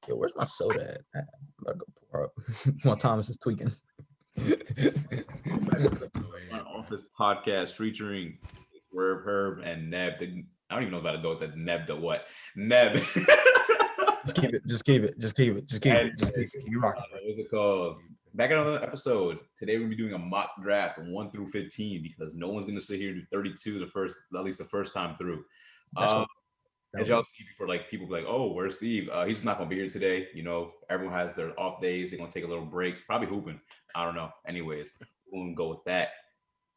Yo, where's my soda at? I'm about to go pour up while Thomas is tweaking. An office podcast featuring Herb, and Neb. I don't even know about to go with the Neb. The what? Neb. Just keep it. Just keep it. Just keep it. Just keep it. Just keep it. Keep rocking. What was it called? Back in another episode. Today we're gonna be doing a mock draft 1 through 15 because no one's gonna sit here and do 32 at least the first time through. As y'all see before, like people be like, "Oh, where's Steve? He's not gonna be here today." You know, everyone has their off days. They're gonna take a little break, probably hooping. I don't know. Anyways, we're gonna go with that.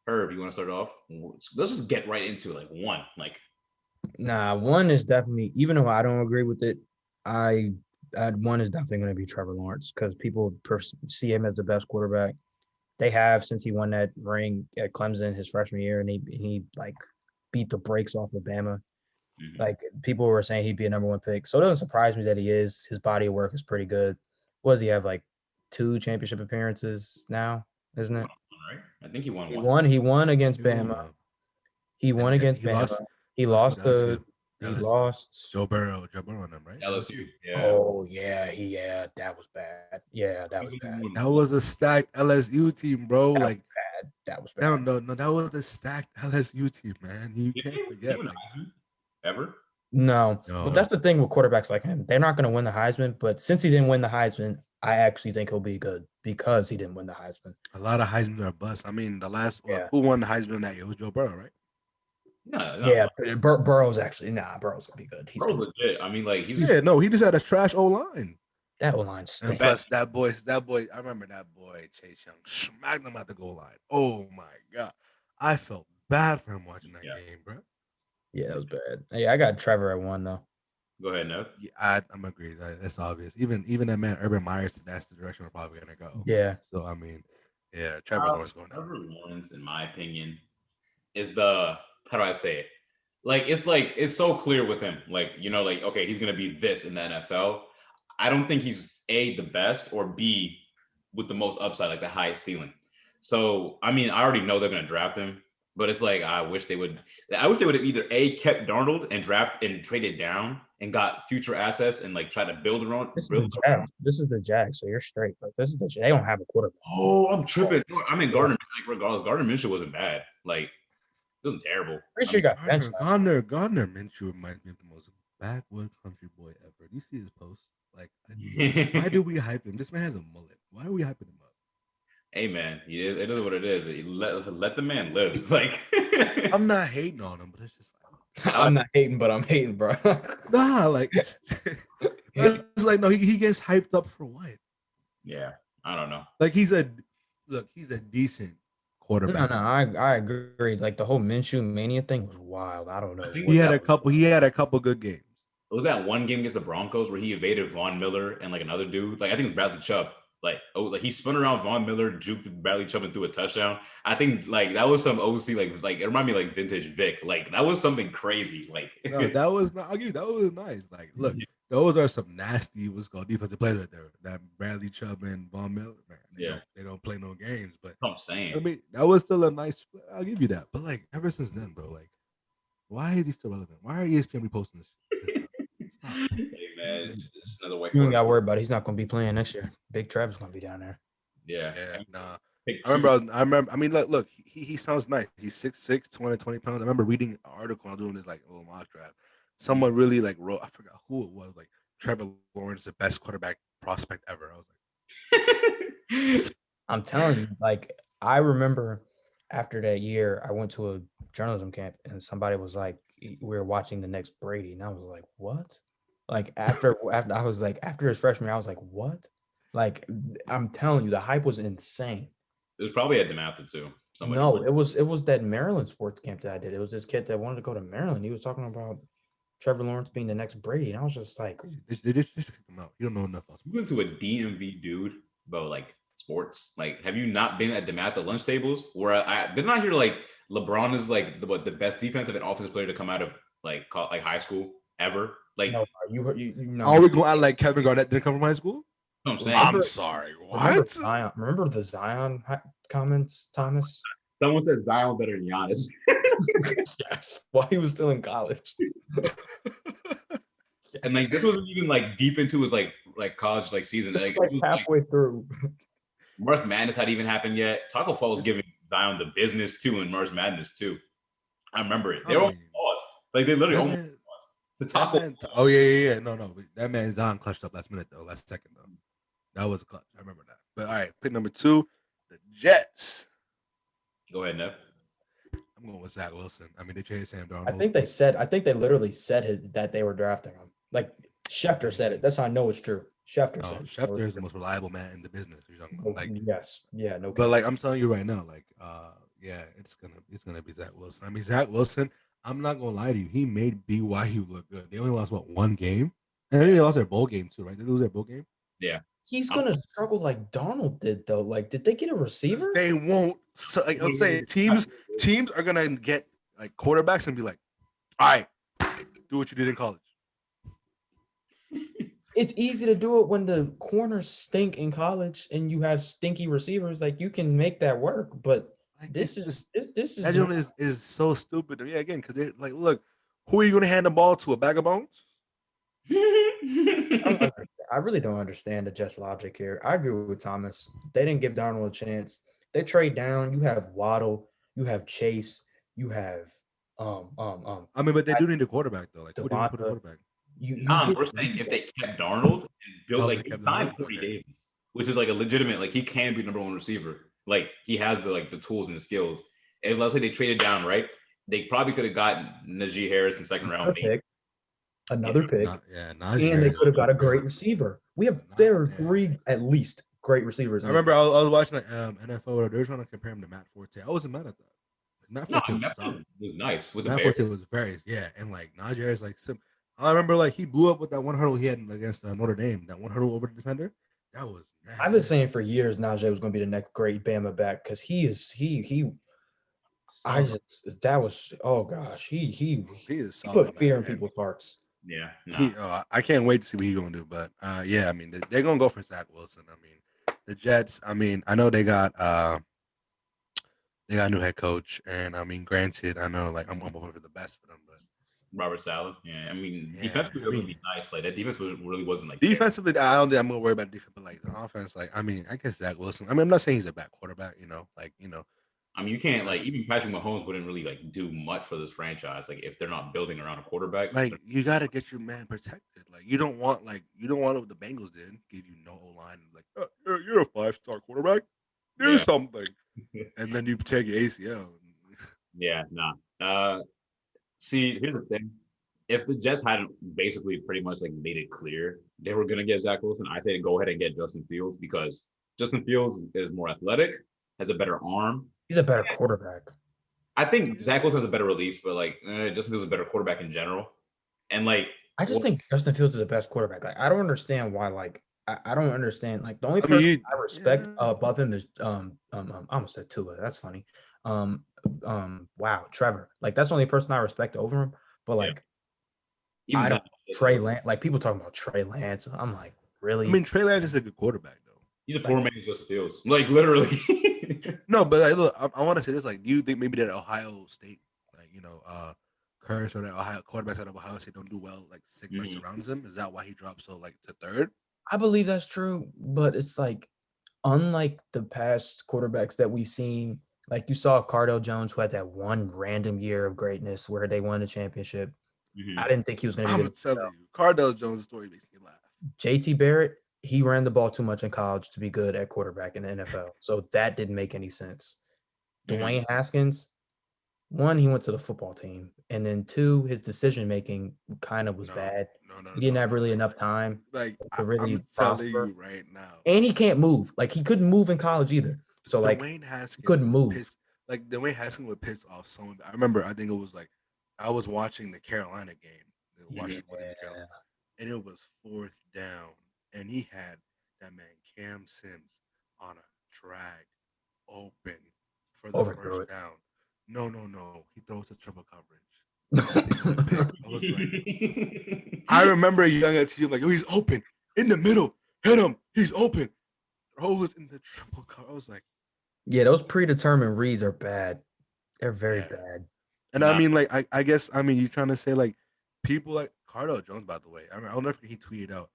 Herb, you want to start off? Let's just get right into it. Like one. Nah, one is definitely. Even though I don't agree with it, one is definitely going to be Trevor Lawrence because people see him as the best quarterback. They have since he won that ring at Clemson his freshman year, and he like beat the brakes off of Bama. Mm-hmm. Like people were saying he'd be a number one pick. So it doesn't surprise me that he is. His body of work is pretty good. What does he have, like 2 championship appearances now, isn't it? Right? I think he won one. He won against Bama. He won against Bama. He lost Joe Burrow on them, right? LSU. Yeah. Oh yeah, that was bad. Yeah, that was bad. That was a stacked LSU team, bro. That was bad. No, that was a stacked LSU team, man. You can't forget. Ever? No, but that's the thing with quarterbacks like him. They're not going to win the Heisman, but since he didn't win the Heisman, I actually think he'll be good because he didn't win the Heisman. A lot of Heismans are bust. I mean, the last who won the Heisman that year was Joe Burrow, right? No. Yeah, Burrow's actually Burrow's gonna be good. He's legit. I mean, like he just had a trash O-line. That O-line stinks. And plus that boy. I remember that boy Chase Young smacked him at the goal line. Oh my god, I felt bad for him watching that game, bro. Yeah, that was bad. Yeah, I got Trevor at 1 though. Go ahead, no. Yeah, I'm agreed. That's obvious. Even that man Urban Myers, that's the direction we're probably gonna go. Yeah. So I mean, yeah, Trevor Lawrence going down. Trevor Lawrence, in my opinion, is the how do I say it? It's so clear with him. Okay, he's gonna be this in the NFL. I don't think he's A, the best, or B, with the most upside, like the highest ceiling. So I mean, I already know they're gonna draft him, but it's like I wish they would have either A, kept Darnold and draft and traded down and got future assets and like try to build around. This is the Jags, so you're straight. But this is they don't have a quarterback. Oh, I'm tripping. I mean, Gardner. Regardless, Gardner Minshew wasn't bad. It wasn't terrible. Pretty sure you got benched. Gardner Minshew reminds me of the most backwoods country boy ever. Do you see his post? Why do we hype him? This man has a mullet. Why are we hyping him up? Hey man, it is what it is. Let the man live. I'm not hating on him, but it's just I'm not hating, but I'm hating, bro. Nah, it's no. He gets hyped up for what? Yeah, I don't know. He's a decent quarterback. No, I agree. The whole Minshew mania thing was wild. I don't know. He had a couple good games. Was that one game against the Broncos where he evaded Von Miller and another dude? I think it was Bradley Chubb. He spun around Von Miller, juked Bradley Chubb and threw a touchdown. I think that was some OC it reminded me vintage Vic. That was something crazy. No, that was not. I'll give you that was nice. Look, those are some nasty defensive players right there. That Bradley Chubb and Von Miller, man. They don't play no games. But I'm saying, I mean, that was still a nice. I'll give you that. But ever since then, bro, why is he still relevant? Why are ESPN reposting this? Hey man, it's another way. You ain't got to worry about it. He's not going to be playing next year. Big Trevor's going to be down there. Yeah. Nah. I remember. I mean, look. He sounds nice. He's 6'6", 220 pounds. I remember reading an article. I was doing this little mock draft. Someone really wrote. I forgot who it was. Trevor Lawrence is the best quarterback prospect ever. I was like, I'm telling you. I remember after that year, I went to a journalism camp and somebody was like, "We were watching the Next Brady," and I was like, "What?" After I was after his freshman year, I was like, "What?" I'm telling you, the hype was insane. It was probably at DeMatha too. It was that Maryland sports camp that I did. It was this kid that wanted to go to Maryland. He was talking about Trevor Lawrence being the next Brady, and I was just like, "They just kick him out. You don't know enough." You went to a DMV dude about sports. Have you not been at DeMatha lunch tables where I did not hear LeBron is the best defensive and offensive player to come out of high school ever? No, you know. Are we going out like Kevin Garnett didn't come from high school? I'm saying. I'm sorry. What? Remember the Zion comments, Thomas? Someone said Zion better than Giannis. Yes, while he was still in college. And this wasn't even deep into his like college like season. Like, like halfway through. March Madness hadn't even happened yet. Taco Fall was This- giving Zion the business too in March Madness too. I remember it. They I almost mean, lost. Like they literally that almost man, lost. To that Taco. man. Oh yeah. No. But that man Zion clutched up last minute though, last second though. That was a clutch. I remember that. But all right, pick number 2, the Jets. Go ahead, Nev. I'm going with Zach Wilson. I mean, they traded Sam I Darnold. think they literally said that they were drafting him. Like Schefter said it. That's how I know it's true. Schefter said it. Schefter is the most reliable man in the business. You're talking about. Like, yes, yeah, no. but like I'm telling you right now, like, yeah, it's gonna be Zach Wilson. I mean, Zach Wilson. I'm not gonna lie to you. He made BYU look good. They only lost one game, and I think they lost their bowl game too, right? They lose their bowl game. Yeah. He's gonna struggle like Darnold did, though. Like, did they get a receiver? They won't. So, like, I'm saying, teams are gonna get like quarterbacks and be like, all right, do what you did in college. It's easy to do it when the corners stink in college and you have stinky receivers. Like, you can make that work, but Like, this it's is that joint is so stupid to me again because they like, look, who are you gonna hand the ball to? A bag of bones? I really don't understand the Jets logic here. I agree with Thomas. They didn't give Darnold a chance. They trade down. You have Waddle, you have Chase, you have I mean, but they do need a quarterback though. Like, who do you want to put a Devonta. quarterback? We're saying if they kept Darnold and built they like he kept signed Darnold? Corey Okay. Davis, which is like a legitimate, like he can be number one receiver. Like he has the tools and the skills. And let's say they traded down, right? They probably could have gotten Najee Harris in second round. Another pick. Najee And they Harris. could have got a great receiver. There are 3 at least great receivers. I remember I was watching like NFL. They were trying to compare him to Matt Forte. I wasn't mad at that. Matt Forte was solid. Was nice with the Matt Bears. Forte was very and like Najee Harris like I remember like he blew up with that one hurdle he had against Notre Dame. That one hurdle over the defender. That was nasty. I've been saying for years Najee was going to be the next great Bama back because he is that was oh gosh he is solid, put fear in people's hearts. Yeah, I can't wait to see what he's gonna do. But yeah, I mean they're gonna go for Zach Wilson. I mean the Jets. I mean I know they got a new head coach, and I mean granted I know like I'm hoping for the best for them, but Robert Saleh. Yeah, I mean defensively would be nice. Like that defense really wasn't like defensively. I don't think I'm gonna worry about defense, but like the offense, like I mean I guess Zach Wilson. I mean I'm not saying he's a bad quarterback, I mean, you can't like even Patrick Mahomes wouldn't really like do much for this franchise. Like if they're not building around a quarterback, like you got to get your man protected. Like you don't want what the Bengals did, give you no O line. Like you're a 5-star quarterback, do something, and then you take your ACL. Yeah, nah. See, here's the thing: if the Jets hadn't basically pretty much like made it clear they were gonna get Zach Wilson, I say go ahead and get Justin Fields because Justin Fields is more athletic, has a better arm. He's a better quarterback. I think Zach Wilson has a better release, but like Justin Fields is a better quarterback in general. And like I just think Justin Fields is the best quarterback. Like I don't understand why. Like I don't understand. Like the only person I respect above him is I almost said Tua. That's funny. Wow, Trevor. Like that's the only person I respect over him. But like I don't Trey Lance. Like people talking about Trey Lance. I'm like, really? I mean, Trey Lance is a good quarterback though. He's a poor man's Justin Fields. Like literally. No, but like, look, I want to say this. Like, do you think maybe that Ohio State, like curse or that Ohio quarterbacks out of Ohio State don't do well? Like, Sigma surrounds him. Is that why he dropped so like to third? I believe that's true, but it's like unlike the past quarterbacks that we've seen. Like you saw Cardale Jones, who had that one random year of greatness where they won a championship. I didn't think he was going to be good. I'm telling you, Cardale Jones' story makes me laugh. JT Barrett, he ran the ball too much in college to be good at quarterback in the NFL. So that didn't make any sense. Dwayne Haskins, one, he went to the football team. And then two, his decision-making kind of was bad. He didn't have really enough time like, to really I'm telling you right now. And he can't move. Like, he couldn't move in college either. So, like, Dwayne Haskins he couldn't move. Dwayne Haskins would piss off someone. I remember, I think it was like, I was watching the Carolina game. And it was 4th down. And he had that man Cam Sims on a drag open for the first down. No. He throws a triple coverage. I was like, I remember yelling at you like, oh, he's open in the middle. Hit him. He's open. Throws in the triple coverage. I was like, yeah, those predetermined reads are bad. They're very bad. And I mean, like, I guess, I mean, you're trying to say like people like Cardale Jones, by the way. I mean, I'll never forget he tweeted out,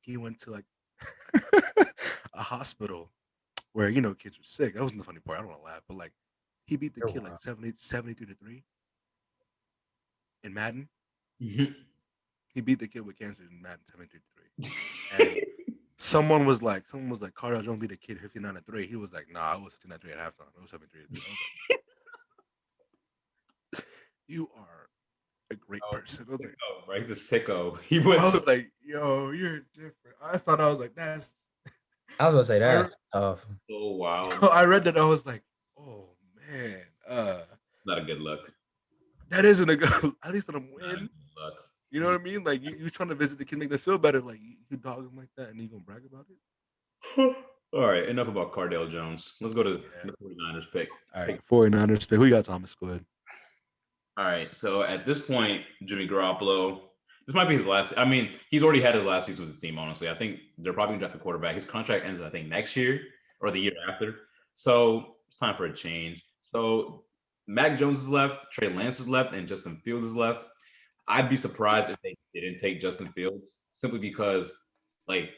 he went to like a hospital where kids were sick. That wasn't the funny part. I don't want to laugh, but like he beat the You're kid wild. like 73-3 in Madden. Mhm. He beat the kid with cancer in Madden 73-3. And someone was like, Cardell Jones beat the kid 59-3. He was like, nah, it was 59-3 at halftime. It was 73-3. I was like, you are a great Oh, person. I was like, sicko, bro. He's a sicko. He went to yo, you're different. I was like, that's. I was gonna say I, that's tough. so wild. I read that. I was like, oh man, Not a good look. that isn't a good. At least on a Not a win. good look. You know what I mean? Like you trying to visit the kid, make them feel better. Like you dog him like that, and you gonna brag about it? All right, enough about Cardale Jones. Let's go to Yeah. the 49ers pick. All right, 49ers pick. Who you got, Thomas? Go ahead. All right, so at this point, Jimmy Garoppolo, this might be his last. I mean, he's already had his last season with the team, honestly. I think they're probably going to draft a quarterback. His contract ends, I think, next year or the year after. So it's time for a change. So Mac Jones is left, Trey Lance is left, and Justin Fields is left. I'd be surprised if they didn't take Justin Fields simply because, think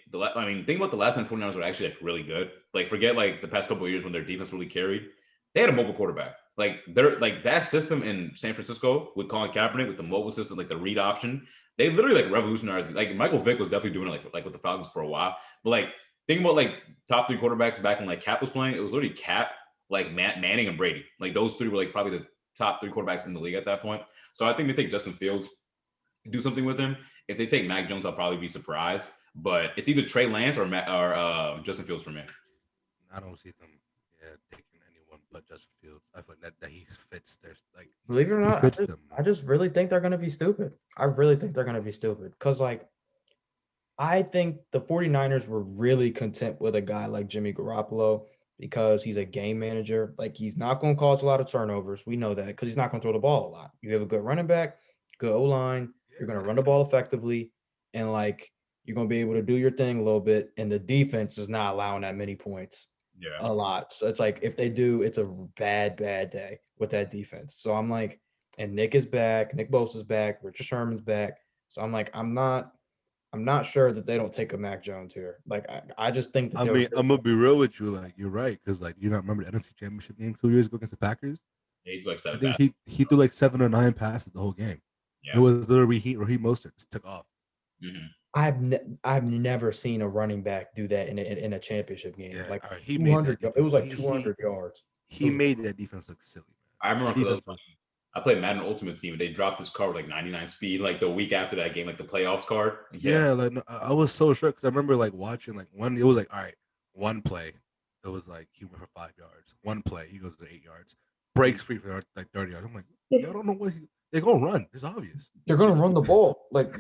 about the last time 49ers were actually like really good. Like, forget like the past couple of years when their defense really carried. They had a mobile quarterback. Like they're like that system in San Francisco with Colin Kaepernick with the mobile system, like the read option. They literally like revolutionized. Like Michael Vick was definitely doing it like with the Falcons for a while. But like think about like top three quarterbacks back when like Cap was playing. It was literally Cap, like Matt Manning and Brady. Like those three were like probably the top three quarterbacks in the league at that point. So I think they take Justin Fields, do something with him. If they take Mac Jones, I'll probably be surprised. But it's either Trey Lance or Justin Fields for me. I don't see them taking anyone but Justin Fields. I feel like that he fits their like. Believe it or He not, fits them. I just really think they're gonna be stupid. I really think they're gonna be stupid. Cause like I think the 49ers were really content with a guy like Jimmy Garoppolo because he's a game manager. Like he's not going to cause a lot of turnovers. We know that because he's not going to throw the ball a lot. You have a good running back, good O line. You're going to run the ball effectively, and like you're going to be able to do your thing a little bit. And the defense is not allowing that many points Yeah. a lot. So it's like if they do, it's a bad day with that defense. So I'm like, and Nick is back. Nick Bosa's back. Richard Sherman's back. So I'm like, I'm not sure that they don't take a Mac Jones here. Like I just think that I mean, I'm gonna be real with you. Like you're right, because like you not remember the NFC Championship game 2 years ago against the Packers. He's like I 7 think passes. he threw like 7 or 9 passes the whole game. It Yeah. was literally Raheem Mostert just took off. Mhm. I've never seen a running back do that in a championship game. Yeah, Like he made 200, that it defense. was like 200 yards. He made that defense look silly. I remember Man. because I played Madden Ultimate Team and they dropped this card with like 99 speed like the week after that game, like the playoffs card. Yeah, like no, I was so shocked because I remember like watching like one. It was like all right, one play, it was like he went for 5 yards. One play, he goes to 8 yards, breaks free for like 30 yards. I'm like, y'all don't know what they're gonna run. It's obvious. They're gonna run the ball. Like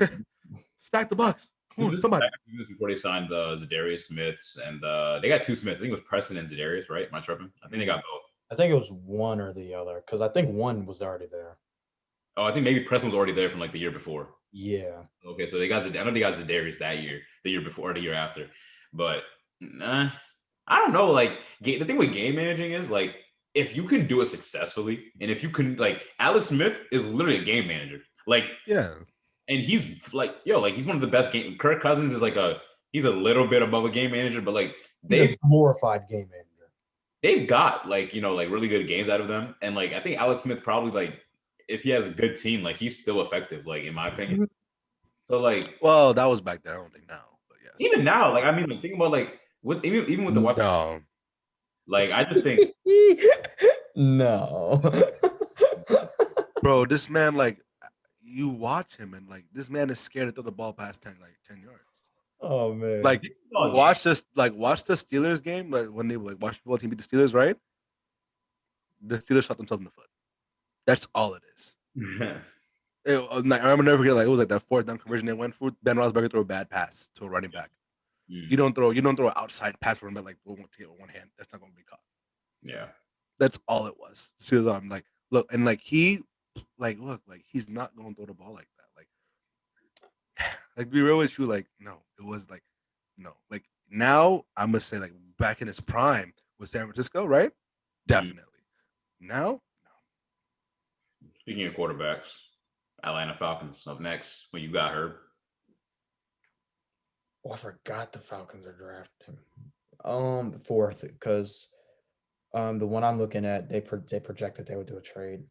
Stack the box. Come on, somebody. Before they signed the Zadarius Smiths and they got two Smiths. I think it was Preston and Zadarius, right? Am I tripping? I think they got both. I think it was one or the other because I think one was already there. Oh, I think maybe Preston was already there from like the year before. Yeah. Okay, so they got I know they got Zadarius that year, the year before, or the year after. But I don't know. Like the thing with game managing is like if you can do it successfully, and if you can like Alex Smith is literally a game manager. Like Yeah. And he's like, he's one of the best game. Kirk Cousins is like he's a little bit above a game manager, but like He's a glorified game manager. They've got like really good games out of them, and like I think Alex Smith probably like if he has a good team, like he's still effective, like in my opinion. So like, well, that was back then. I don't think now, but yes. Even now, like I mean, like think about like with even with the watch. No. Like I just think no. Bro, this man like you watch him and like this man is scared to throw the ball past 10 yards. Oh man. Like watch the Steelers game, like when they like watch the football team beat the Steelers, right? The Steelers shot themselves in the foot. That's all it is. I remember never forget, like it was like that 4th down conversion they went for. Ben Roethlisberger threw a bad pass to a running back. You don't throw an outside pass for him, but like to get with one hand. That's not going to be caught. Yeah, that's all it was. So I'm like, look, and like he's not going to throw the ball like that. Like be real with you, like no, it was like no, like now I'm gonna say like back in his prime with San Francisco, right? Definitely. Now, no. Speaking of quarterbacks, Atlanta Falcons up next when you got her. Oh, I forgot the Falcons are drafting. Fourth, because the one I'm looking at, they projected they would do a trade.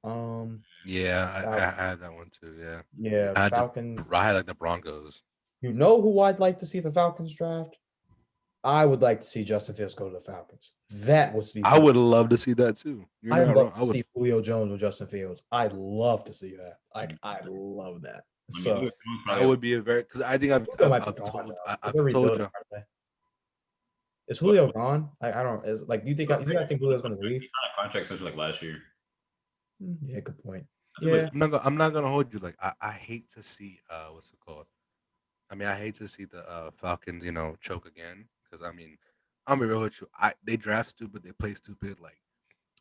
Yeah, I Falcons. had that one too. Yeah, Yeah, I had Falcons. I had like the Broncos. You know who I'd like to see the Falcons draft? I would like to see Justin Fields go to the Falcons. That would be I something. would love to see that too. You're I'd not love wrong. to see Julio Jones with Justin Fields. I'd love to see that. Like, I love that. I mean, So Julio Jones That probably has- would be a very because I think Julio might be I've gone, told though. I've They're told rebuilding, you. aren't they? Is but- Julio gone? I don't. Is like, do you think? You guys think Julio's going to leave? He signed a contract extension like last year. Yeah, good point. I think, like, Yeah, I'm not gonna hold you. Like I hate to see what's it called? I mean, I hate to see the Falcons, choke again because I mean, I'm gonna be real with you. They draft stupid, they play stupid. Like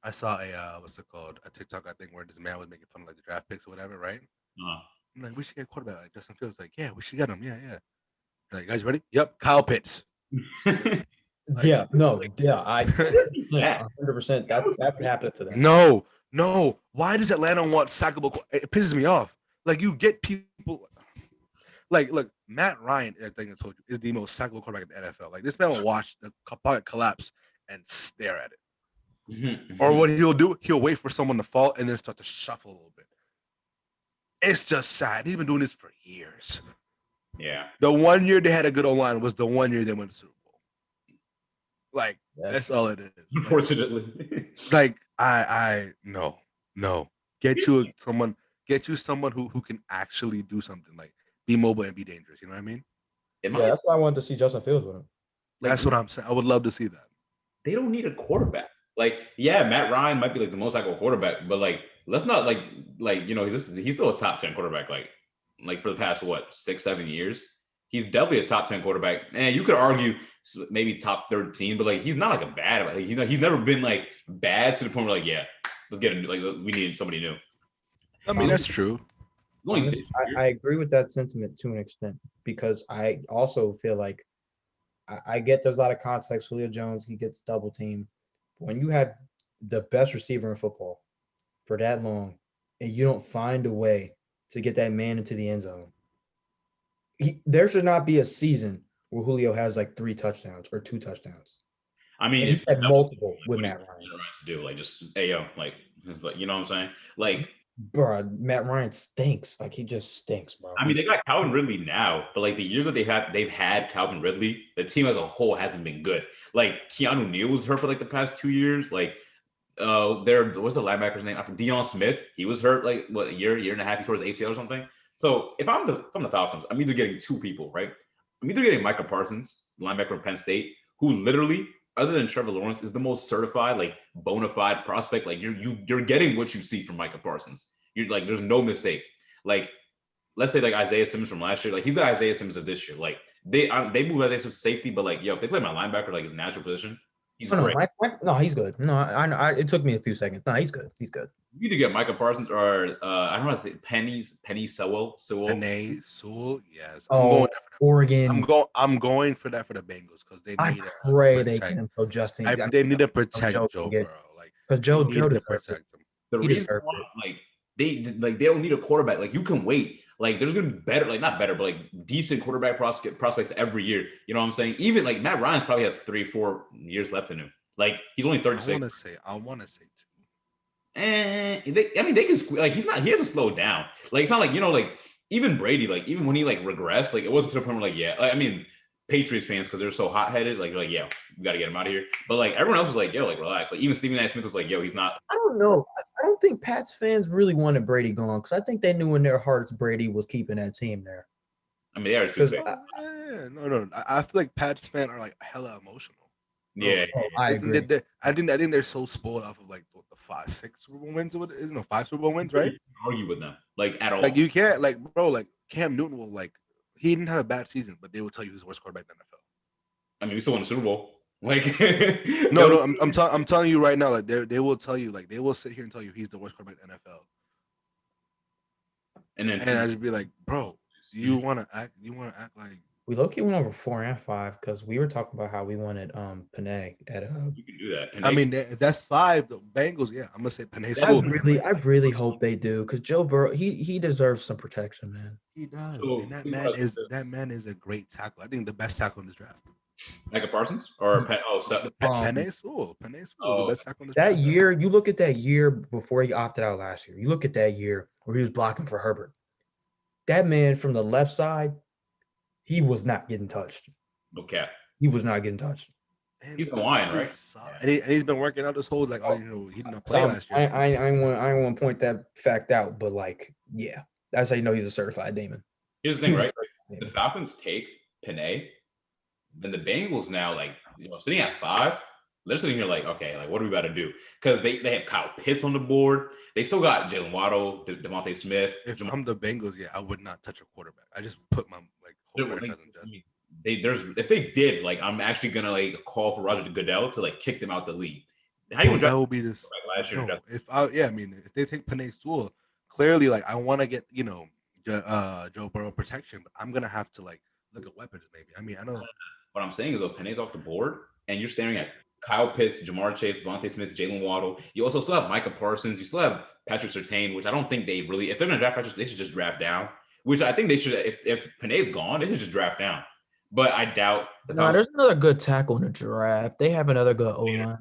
I saw a what's it called? A TikTok I think where this man was making fun of like the draft picks or whatever, right? I'm like, we should get a quarterback like Justin Fields. Like, yeah, we should get him. Yeah, yeah. Like, guys ready? Yep, Kyle Pitts. Like, yeah, no, yeah, Yeah. 100%. That would happen to them. No. Why does Atlanta want sackable? It pisses me off. Like you get people. Like, look, Matt Ryan, I think I told you, is the most sackable quarterback in the NFL. Like this man will watch the pocket collapse and stare at it. Or what he'll do, he'll wait for someone to fall and then start to shuffle a little bit. It's just sad. He's been doing this for years. Yeah. The 1 year they had a good O-line was the 1 year they went to the Super Bowl. Like, that's true. all it is. Unfortunately. Like no. Get you someone who can actually do something, like be mobile and be dangerous. You know what I mean? In Yeah, my that's why I wanted to see Justin Fields with him. That's what I'm saying. I would love to see that. they don't need a quarterback. Like, yeah, Matt Ryan might be like the most likable quarterback, but like, let's not he's still a top 10 quarterback. Like for the past 6-7 years, he's definitely a top 10 quarterback. And you could argue maybe top 13, but like he's not like a bad. Like, he's never been like bad to the point where like, yeah, let's get him. Like we need somebody new. I mean, that's true. Honestly, I agree with that sentiment to an extent because I also feel like I get there's a lot of context. Julio Jones, he gets double teamed. When you have the best receiver in football for that long and you don't find a way to get that man into the end zone, there should not be a season where Julio has like 3 touchdowns or 2 touchdowns. I mean, if had multiple with Matt Ryan. To do like just you know what I'm saying? Like, bro, Matt Ryan stinks. Like he just stinks, bro. I mean, they got Calvin Ridley now, but like the years that they've had Calvin Ridley, the team as a whole hasn't been good. Like Keanu Neal was hurt for like the past 2 years. Like, what's the linebacker's name? After Deion Smith, he was hurt like a year and a half. He tore his ACL or something. So if I'm the Falcons, I'm either getting 2 people, right? I'm either getting Micah Parsons, linebacker from Penn State, who literally, other than Trevor Lawrence, is the most certified, like bona fide prospect. Like you're getting what you see from Micah Parsons. You're like, there's no mistake. Like, let's say like Isaiah Simmons from last year, like he's the Isaiah Simmons of this year. Like they move Isaiah Simmons to safety, but like if they play my linebacker like his natural position, he's great. No, he's good. No, I it took me a few seconds. No, he's good. He's good. You either get Micah Parsons or I don't know how to say Penny Sewell. Penny Sewell, yes. Oregon. I'm going for that for the Bengals because they need to pray they can so Justin. They need to protect Joe Burrow, like because Joe need to protect him. The reason why, they don't need a quarterback. Like you can wait. Like there's gonna be better, like not better, but like decent quarterback prospects every year. You know what I'm saying? Even like Matt Ryan's probably has 3-4 years left in him. Like he's only 36. I want to say 2. And they can like he hasn't slowed down. Like it's not like like even Brady, like even when he like regressed, like it wasn't to the point where like I mean Patriots fans because they're so hot headed, like yeah, we got to get him out of here. But like everyone else was like, yo, like relax. Like even Stephen A. Smith was like, yo, he's not. I don't know. I don't think Pats fans really wanted Brady gone because I think they knew in their hearts Brady was keeping that team there. I mean, they are no. I feel like Pats fans are like hella emotional. Yeah, I agree. I think they're so spoiled off of like the 5-6 Super Bowl wins. What is 5 Super Bowl wins, right? Argue with them like at all. Like you can't like bro. Like Cam Newton will like he didn't have a bad season, but they will tell you he's the worst quarterback in the NFL. I mean, we still won the Super Bowl. Like no, I'm telling you right now. Like they will tell you like they will sit here and tell you he's the worst quarterback in the NFL. And I just be like, bro, you want to act like We low-key went over 4 and 5 because we were talking about how we wanted Panay at You can do that. And I mean, that's 5. The Bengals, yeah, I'm gonna say Penei I Sewell, man. really, Like, I really hope they do because Joe Burrow, he deserves some protection, man. he does, so and that please man is a great tackle. I think the best tackle in this draft. Micah Parsons or Penei Sewell. Penei Sewell is the oh, best tackle in this That draft. year, you look at that year before he opted out last year. You look at that year where he was blocking for Herbert. That man from the left side, he was not getting touched. no cap. He was not getting touched. And He's Hawaiian, right? and he's been working out this whole like, he didn't play So last year. I want to point that fact out, but like, yeah, that's how you know he's a certified demon. Here's the thing, right? Like, the Falcons take Panay, then the Bengals now, like, sitting at 5, they're sitting here like, okay, like, what are we about to do? Because they have Kyle Pitts on the board. They still got Jalen Waddle, Devonta Smith. If I'm the Bengals, yeah, I would not touch a quarterback. I just put my whole franchise on Justin. If they did, like, I'm actually gonna like call for Roger Goodell to like kick them out the league. How do you That will be this. No, I mean, if they take Penei Sewell, clearly, like, I want to get Joe Burrow protection, but I'm gonna have to like look at weapons. Maybe. I mean, I know. What I'm saying is, though, Penei's off the board, and you're staring at Kyle Pitts, Jamar Chase, Devonta Smith, Jalen Waddle. You also still have Micah Parsons. You still have Patrick Surtain, which I don't think they really. If they're gonna draft Patrick, they should just draft down. Which I think they should. If Penei's gone, they should just draft down. But I doubt. There's another good tackle in the draft. They have another good O-line.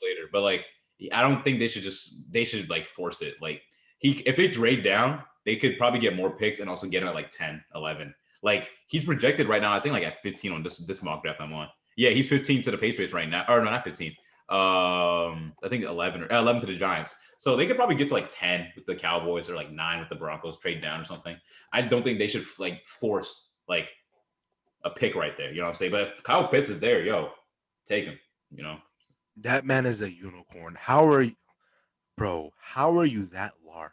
Later, but like, I don't think they should like force it. Like, if they trade down, they could probably get more picks and also get him at like 10, 11. Like, he's projected right now, I think like at 15 on this mock draft I'm on. Yeah, he's 15 to the Patriots right now. Or no, not 15. I think 11 or 11 to the Giants. So they could probably get to like 10 with the Cowboys or like 9 with the Broncos, trade down or something. I don't think they should like force like a pick right there. You know what I'm saying? But if Kyle Pitts is there, take him. That man is a unicorn. How are you, bro? How are you that large?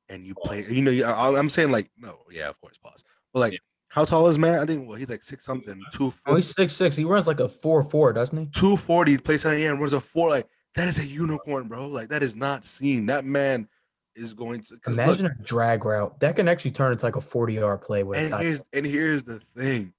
And you play, I'm saying like, no, yeah, of course, pause. But like, how tall is man? I think he's like 6 something, 240. Oh, he's 6'6". He runs like a 4.4, doesn't he? 240. Plays on the end, runs a 4. Like, that is a unicorn, bro. Like, that is not seen. That man is going to imagine a drag route that can actually turn into like a 40-yard play with a tight end. Here's the thing.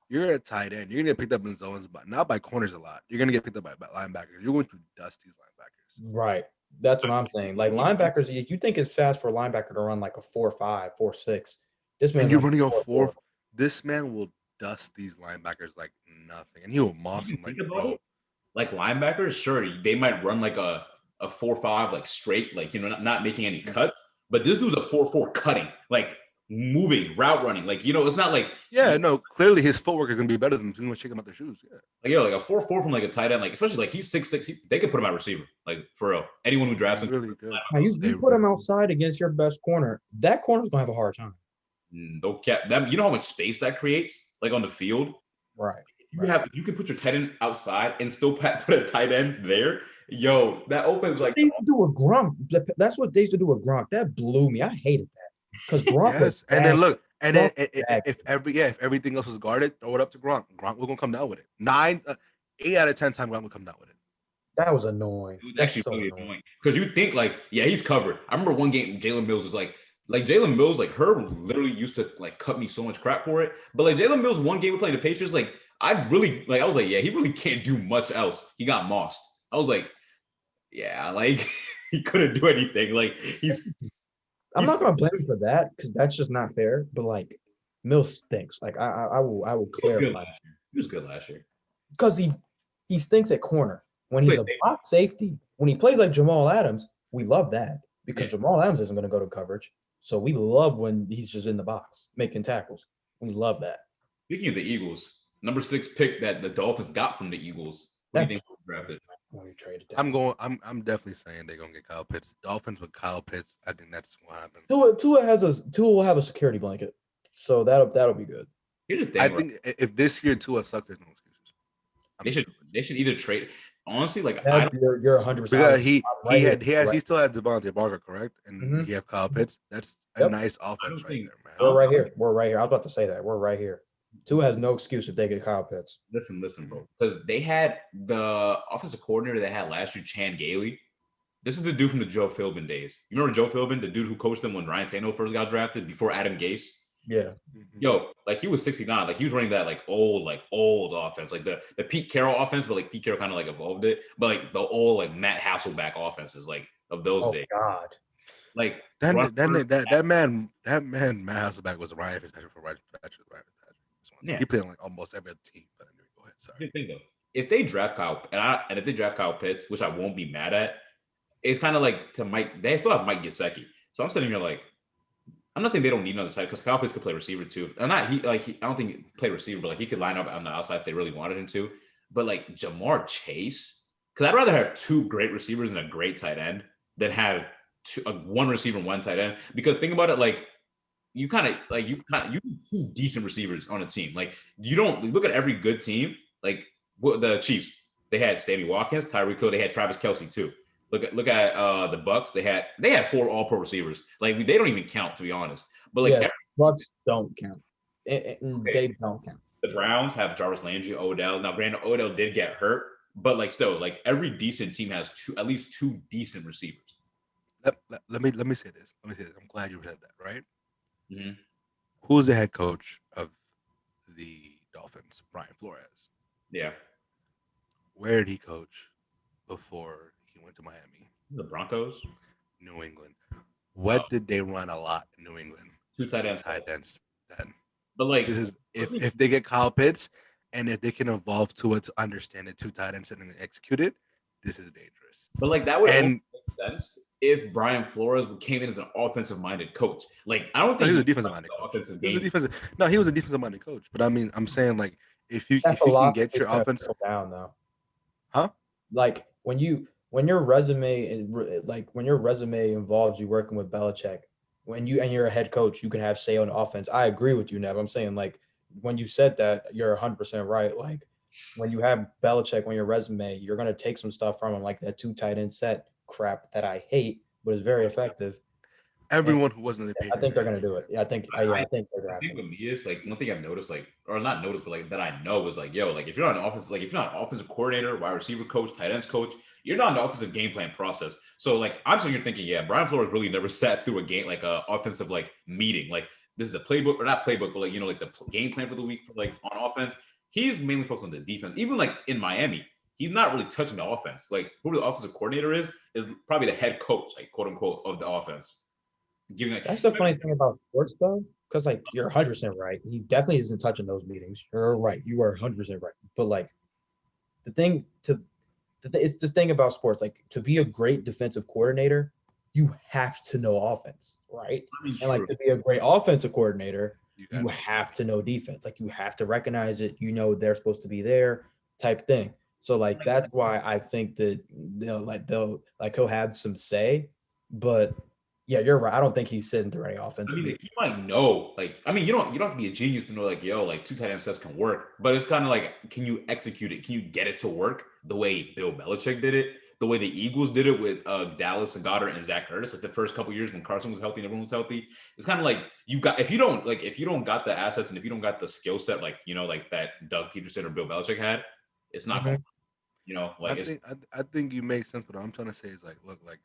You're a tight end. You're gonna get picked up in zones, but not by corners a lot. You're gonna get picked up by linebackers. You're going to dust these linebackers. Right. That's what I'm saying. Like, linebackers, you think it's fast for a linebacker to run like a 4.5, 4.6. This man, and you're running a 4. This man will dust these linebackers like nothing, and he will moss them like, bro. Like, linebackers, sure, they might run like a 4.5, like straight, like, not making any cuts. But this dude's a 4.4 cutting, like, moving, route running, like, it's not like clearly his footwork is gonna be better than he's gonna shake him out their shoes. Yeah, like a 4.4 from like a tight end, like, especially like he's 6'6", they could put him at receiver, like, for real. Anyone who drafts him, really good. Now, you put him outside against your best corner, that corner's gonna have a hard time. No cap. That, you know how much space that creates, like, on the field, right? You can put your tight end outside and still put a tight end there. That opens like. They used to do with Gronk. That's what they used to do with Gronk. That blew me. I hated that. Because Gronk and then look, and then if everything else was guarded, throw it up to Gronk. Gronk was gonna come down with it. 8 out of 10 times Gronk would come down with it. That was annoying. It was actually so really annoying. Because you think like, yeah, he's covered. I remember one game Jalen Mills was like Jalen Mills, like, Herbert literally used to like cut me so much crap for it. But like Jalen Mills, one game we playing the Patriots, like, I was like, yeah, he really can't do much else. He got mossed. I was like, yeah, like he couldn't do anything. Like, I'm not gonna blame him for that because that's just not fair. But like, Mills stinks. Like, I will clarify. He was good last year because he stinks at corner. When he's a box safety, when he plays like Jamal Adams, we love that because Jamal Adams isn't going to go to coverage. So we love when he's just in the box making tackles. We love that. Speaking of the Eagles, number 6 pick that the Dolphins got from the Eagles. What do you think they drafted? I'm definitely saying they're gonna get Kyle Pitts. Dolphins with Kyle Pitts. I think that's what happens. Tua will have a security blanket, so that'll be good. Here's the thing, I think if this year Tua sucks, there's no excuses. They should either trade. Honestly, like, you're 100%. Because he still has Devontae Parker, correct? And you have Kyle Pitts. That's a nice offense right there, man. We're right here. I was about to say that. We're right here. Tua has no excuse if they get Kyle Pitts. Listen, bro. Because they had the offensive coordinator they had last year, Chan Gailey. This is the dude from the Joe Philbin days. You remember Joe Philbin, the dude who coached them when Ryan Tannehill first got drafted before Adam Gase? Yeah. Yo, like he was 69. Like he was running that like old offense, like the Pete Carroll offense, but like Pete Carroll kind of like evolved it. But like the old like Matt Hasselback offenses, like of those Oh days. God. Like That run first, that man Matt Hasselback was Ryan Fitzpatrick for Ryan Fitzpatrick. yeah. He played on like almost every other team. But anyway, go ahead. Sorry. Here's the thing though. If they draft Kyle and if they draft Kyle Pitts, which I won't be mad at, it's kind of like to Mike. They still have Mike Gesicki. So I'm sitting here like, I'm not saying they don't need another tight because Kyle Pitts could play receiver too. And not I don't think he play receiver, but like he could line up on the outside if they really wanted him to. But like Jamar Chase, because I'd rather have two great receivers and a great tight end than have one receiver and one tight end. Because think about it, like you need two decent receivers on a team. Like you don't look at every good team. Like the Chiefs, they had Sammy Watkins, Tyreek Hill, they had Travis Kelce too. Look at the Bucks. They had 4 All-Pro receivers. Like they don't even count, to be honest. But like Yeah, Bucks don't count. okay, They don't count. the Browns have Jarvis Landry, Odell. Now, granted, Odell did get hurt, but like still, like every decent team has at least 2 decent receivers. Let me say this. I'm glad you said that. Right. Mm-hmm. Who's the head coach of the Dolphins? Brian Flores. Yeah. Where did he coach before he went to Miami? The Broncos. New England. What did they run a lot in New England? 2 tight ends. Then. But like This is if they get Kyle Pitts and if they can evolve to it to understand it, 2 tight ends and execute it, this is dangerous. But like that would only make sense if Brian Flores came in as an offensive-minded coach. Like I don't think he was a defensive-minded coach. He was a defensive-minded coach. But I mean, I'm saying like if you can get your offense down though, huh? Like when your resume involves you working with Belichick, when you're a head coach, you can have say on offense. I agree with you, Nev. I'm saying like when you said that, you're 100% right. Like when you have Belichick on your resume, you're gonna take some stuff from him, like that 2 tight end set crap that I hate, but is very effective. Everyone who wasn't the I think they're gonna do it. Yeah, I think they're the thing drafting. with me is like one thing I've noticed, like or not noticed, but like that I know is like, yo, like if you're not an offensive coordinator, wide receiver coach, tight ends coach, you're not an offensive game plan process. So like I'm sitting here thinking, yeah, Brian Flores really never sat through a game like a offensive like meeting. Like this is the playbook or not playbook, but like like the game plan for the week for like on offense. He's mainly focused on the defense. Even like in Miami, he's not really touching the offense. Like who the offensive coordinator is probably the head coach, like quote unquote, of the offense. That's the funny thing about sports though, because like you're 100% right. He definitely isn't touching those meetings. You're right. You are 100% right. But like it's the thing about sports. Like to be a great defensive coordinator, you have to know offense, right? And like to be a great offensive coordinator, you have to know defense. Like you have to recognize it. You know they're supposed to be there, type thing. So like that's why I think that he'll have some say, but yeah, you're right. I don't think he's sitting through any offensive. I mean, like, you might know, like, I mean, you don't have to be a genius to know, like, yo, like 2 tight end sets can work, but it's kind of like, can you execute it? Can you get it to work the way Bill Belichick did it, the way the Eagles did it with Dallas and Goddard and Zach Ertz, like the first couple years when Carson was healthy and everyone was healthy? It's kind of like if you don't got the assets and if you don't got the skill set, like like that Doug Peterson or Bill Belichick had, it's not going. Like I think you make sense. But what I'm trying to say is like, look, like.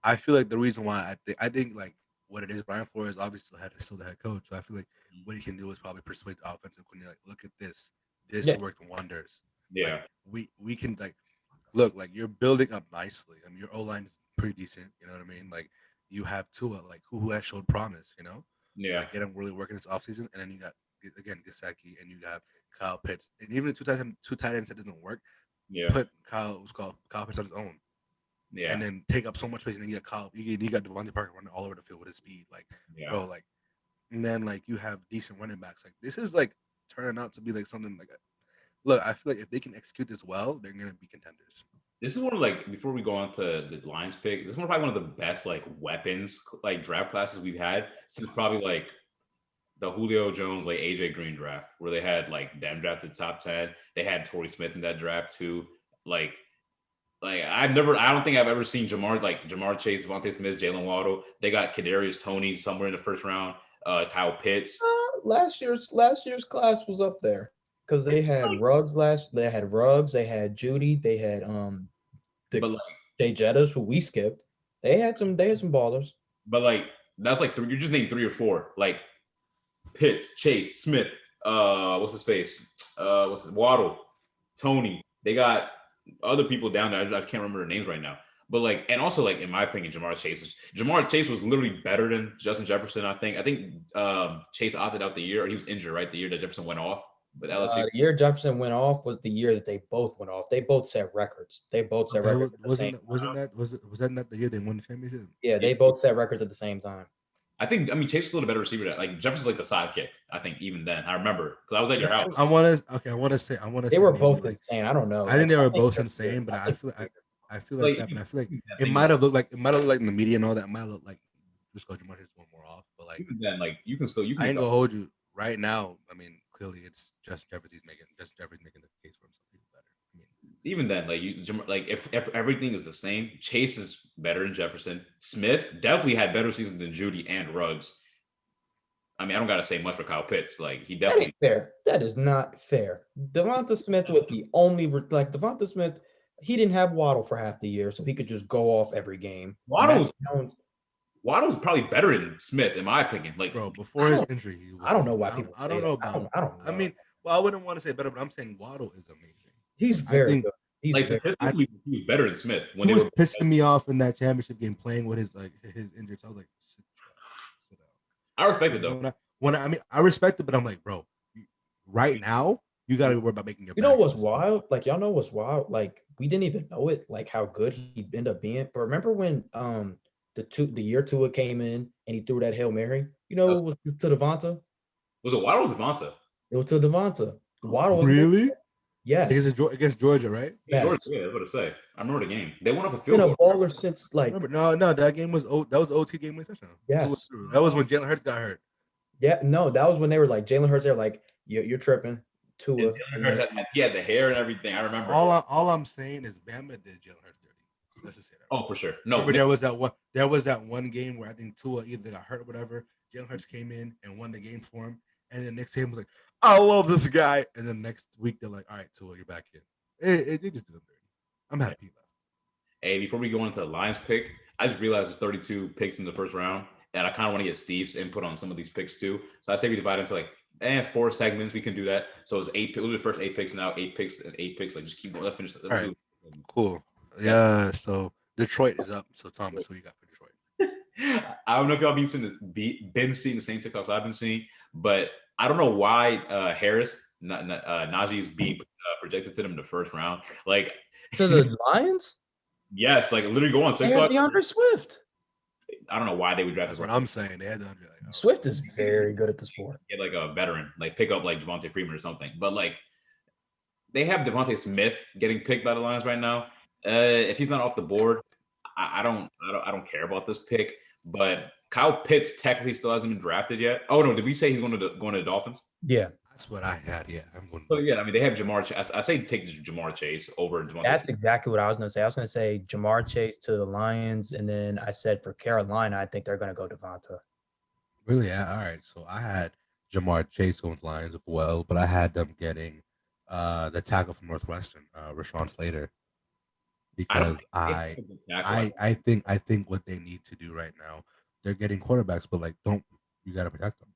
I feel like the reason why I think like what it is, Brian Flores obviously still the head coach. So I feel like what he can do is probably persuade the offensive coordinator, like, look at this. This worked wonders. Yeah. Like, we can like look like you're building up nicely. I mean your O line is pretty decent, you know what I mean? Like you have Tua, like who has showed promise, you know? Yeah. Like get him really working this offseason, and then you got again Gesicki and you got Kyle Pitts. And even the two tight ends that doesn't work, put Kyle Pitts on his own. Yeah. And then take up so much space, and then you got Devonta Parker running all over the field with his speed, like bro, like, and then like you have decent running backs. Like this is like turning out to be like something like. Look, I feel like if they can execute this well, they're gonna be contenders. This is one of like before we go on to the Lions pick. This is probably one of the best like weapons like draft classes we've had since probably like the Julio Jones like AJ Green draft, where they had like them drafted top 10. They had Torrey Smith in that draft too. Like I don't think I've ever seen Jamar Chase, Devonta Smith, Jalen Waddle. They got Kadarius Toney somewhere in the first round. Kyle Pitts. Last year's class was up there because they had Ruggs They had Judy. They had Jay Jettas, who we skipped. They had some ballers. But like that's like you're just named 3 or 4. Like Pitts, Chase, Smith, what's his face? Waddle, Tony. They got other people down there. I can't remember their names right now. But like, and also like in my opinion, Jamar Chase was literally better than Justin Jefferson. I think Chase opted out the year, or he was injured, right? The year that Jefferson went off. But LSU. The year Jefferson went off was the year that they both went off. They both set records. They both set records at the same time. Was that not the year they won the championship? Yeah, they both set records at the same time. Chase is still a better receiver. Like Jefferson's like the sidekick. I think even then, I remember because I was at your house. I want to say they were both insane. I don't know. I think they were both insane, but I feel like it might have looked like in the media and all that. It might look like just go Jamar Chase one more off, but like even then, like you can. I ain't gonna hold you right now. I mean, clearly it's Justin Jefferson's making the case for himself even better. I mean, even then, if everything is the same, Chase is better than Jefferson. Smith definitely had better seasons than Judy and Ruggs. I mean, I don't gotta say much for Kyle Pitts. Like he definitely fair. That is not fair. Devonta Smith was the only Devonta Smith. He didn't have Waddle for half the year, so he could just go off every game. Waddle's probably better than Smith, in my opinion. Like, bro, before his injury, I don't know why people. I don't know about. I don't know. I mean, well, I wouldn't want to say better, but I'm saying Waddle is amazing. He's very good. Statistically, he was better than Smith. When he was pissing me off in that championship game, playing with his injured. So I was like, sit down. I respect it though. I respect it, but I'm like, bro, right now you got to worry about making your. You know what's wild? Like y'all know what's wild? Like we didn't even know it. Like how good he ended up being. But remember when the year Tua came in and he threw that Hail Mary? You know, it was to Devonta. Was it Waddle or Devonta? It was to Devonta. Waddle was really. Good. Yes, against Georgia, right? Yes. Georgia, yeah, that's what I say. I remember the game. They went off a field goal. Baller since like no, that game was OT game with touchdown. Yes, that was when Jalen Hurts got hurt. Yeah, no, that was when they were like Jalen Hurts. They're like, you're tripping. Tua. He had the hair and everything. I remember. All I'm saying is Bama did Jalen Hurts dirty. Let's just say that. Oh, for sure. No, there was that one game where I think Tua either got hurt or whatever. Jalen Hurts came in and won the game for him, and the next game was like, I love this guy, and then next week they're like, all right, Tua, you're back in. It just did him dirty. I'm happy he left. Hey, before we go into the Lions pick, I just realized there's 32 picks in the first round, and I kind of want to get Steve's input on some of these picks too. So I say we divide into like 4 segments. We can do that. So it's 8. We'll do the first 8 picks now. 8 picks and 8 picks. Like just keep going. Let's finish. All right. Cool. Yeah. So Detroit is up. So Thomas, who you got for Detroit? I don't know if y'all been seeing the same TikToks I've been seeing, but I don't know why Najee is being projected to them in the first round. Like to the Lions? Yes, like literally go on TikTok. DeAndre Swift. I don't know why they would draft. That's what I'm saying. They had to Swift is very good at the sport. Get like a veteran, like pick up like Devonta Freeman or something. But like they have Devonta Smith getting picked by the Lions right now. If he's not off the board, I don't care about this pick. But Kyle Pitts technically still hasn't been drafted yet. Oh no, did we say he's going to the Dolphins? Yeah, that's what I had. Yeah, I'm going. So yeah, I mean they have Jamar Chase. I say take Jamar Chase over Devonta. That's exactly what I was going to say. I was going to say Jamar Chase to the Lions, and then I said for Carolina, I think they're going to go Devonta. Really? Yeah. All right. So I had Jamar Chase going to Lions as well, but I had them getting the tackle from Northwestern, Rashawn Slater, because I think what they need to do right now, they're getting quarterbacks, but like you got to protect them.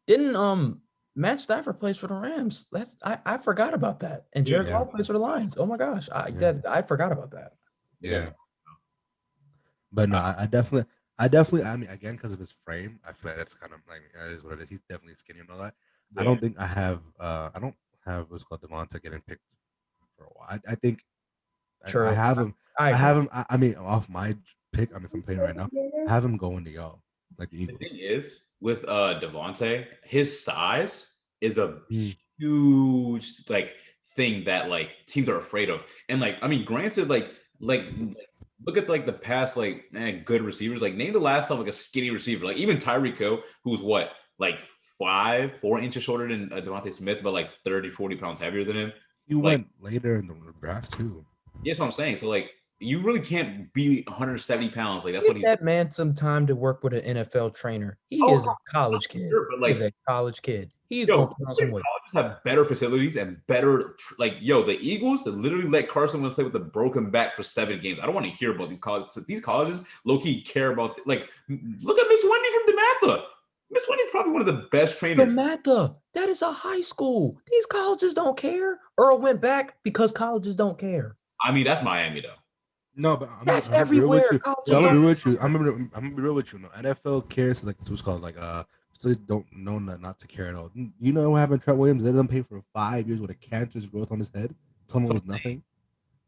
Didn't Matt Stafford plays for the Rams? I forgot about that, and Jared Goff plays for the Lions. Oh my gosh, I forgot about that. Yeah, but no, I definitely. I mean, again, because of his frame, I feel like that's kind of like that is what it is. He's definitely skinny and all that. Yeah. I don't think I don't have what's called Devonta getting picked for a while. I think I have him. I have him. I mean, off my pick. I mean, if I'm playing right now, I have him going to y'all like the Eagles. The thing is with Devonta, his size is a huge like thing that like teams are afraid of. And like, I mean, granted, like look at like the past good receivers. Like name the last time like a skinny receiver. Like even Tyreek Hill, who's what like 4 inches shorter than Devonta Smith, but like 30, 40 pounds heavier than him. You went later in the draft too. Yeah, that's what I'm saying. So like you really can't be 170 pounds. Like that's what he's. That man some time to work with an NFL trainer. He is a college kid. Sure, but like, he's a college kid. He's going to put on some weight. Colleges have better facilities and better the Eagles that literally let Carson Wentz play with a broken back for 7 games. I don't want to hear about these colleges. These colleges low key care about look at Miss Wendy from DeMatha. Miss Wendy's probably one of the best The trainers. Matha, that is a high school. These colleges don't care. Earl went back because colleges don't care. I mean, that's Miami though. No, but That's I'm gonna be real with everywhere. you. Colleges I'm gonna be don't. real with you. I'm gonna be real with you. No, NFL cares like what's called like so they don't know not to care at all. You know what happened to Trent Williams? They let him pay for 5 years with a cancerous growth on his head. Told him it was nothing.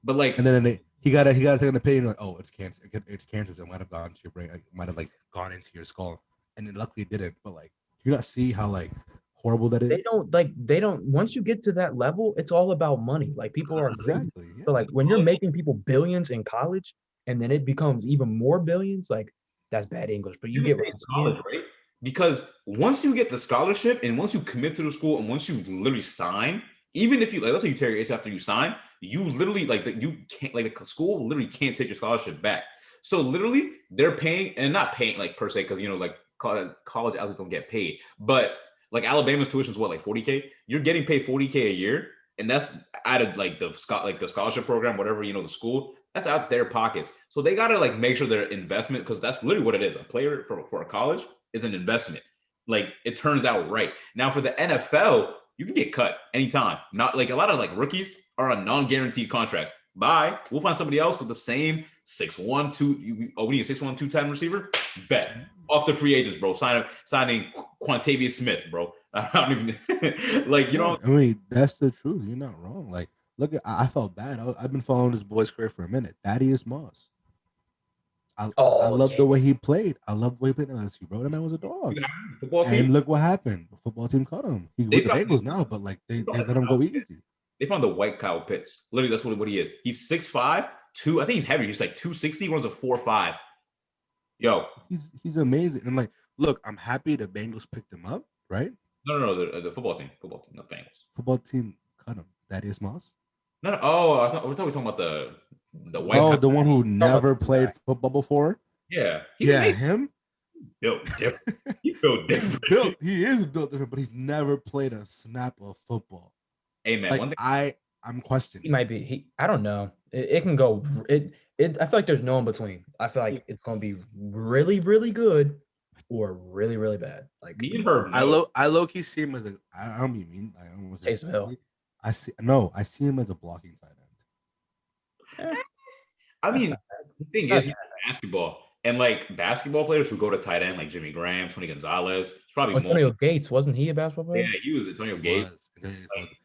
But like, And then he got to take an opinion like, oh, it's cancer. It's cancerous. It might have gone to your brain. It might have like gone into your skull. And then luckily it didn't. But like, you got to see how like horrible that is. They don't once you get to that level, it's all about money. Like people are greedy. Exactly. Yeah. So like when you're making people billions in college and then it becomes even more billions, like that's bad English. But you you get can what say I'm saying. college, right? Because once you get the scholarship and once you commit to the school and once you literally sign, even if you like, let's say you tear your ACE after you sign, you literally like you can't like the school literally can't take your scholarship back. So literally they're paying and not paying like per se because you know like college athletes don't get paid, but like Alabama's tuition is what like 40K. You're getting paid 40K a year, and that's out of like the scholarship program, whatever you know the school. That's out their pockets. So they gotta like make sure their investment because that's literally what it is. A player for a college is an investment. Like it turns out right now for the NFL, you can get cut anytime. Not like a lot of like rookies are on non-guaranteed contracts. Bye. We'll find somebody else with the same 6'1", 2. Oh, we need a 6'1", 2-10 receiver. Bet off the free agents, bro. Signing Quantavious Smith, bro. I don't even like you know. I mean, that's the truth. You're not wrong. Like, look, I felt bad. I've been following this boy's career for a minute. Thaddeus Moss. I love the way he played. I love the way he played in LSU, bro. That man was a dog. Football team. And look what happened. The football team cut him. He with the Bengals now, but like they let him go easy. They found the white Kyle Pitts. Literally, that's what he is. He's 6'5", 2. I think he's heavier. He's like 260. Runs a 4.5. Yo, he's amazing. And like, look, I'm happy the Bengals picked him up, right? No, the football team, not Bengals. Football team cut him. Thaddeus Moss. No. Oh, I thought we were talking about the white. Oh, the one who never played football before. Yeah, him. Built different. He built different. He is built different, but he's never played a snap of football. Hey man, like, one thing I'm questioning. He might be. I don't know. It can go. I feel like there's no in between. I feel like it's going to be really, really good or really, really bad. Like me and Herb. I low key see him as a. I don't mean. I don't want to say. I see him as a blocking tight end. I mean, the thing is, he's basketball. And like basketball players who go to tight end, like Jimmy Graham, Tony Gonzalez, it's probably Antonio Gates. Wasn't he a basketball player? Yeah, he was Antonio Gates. Like,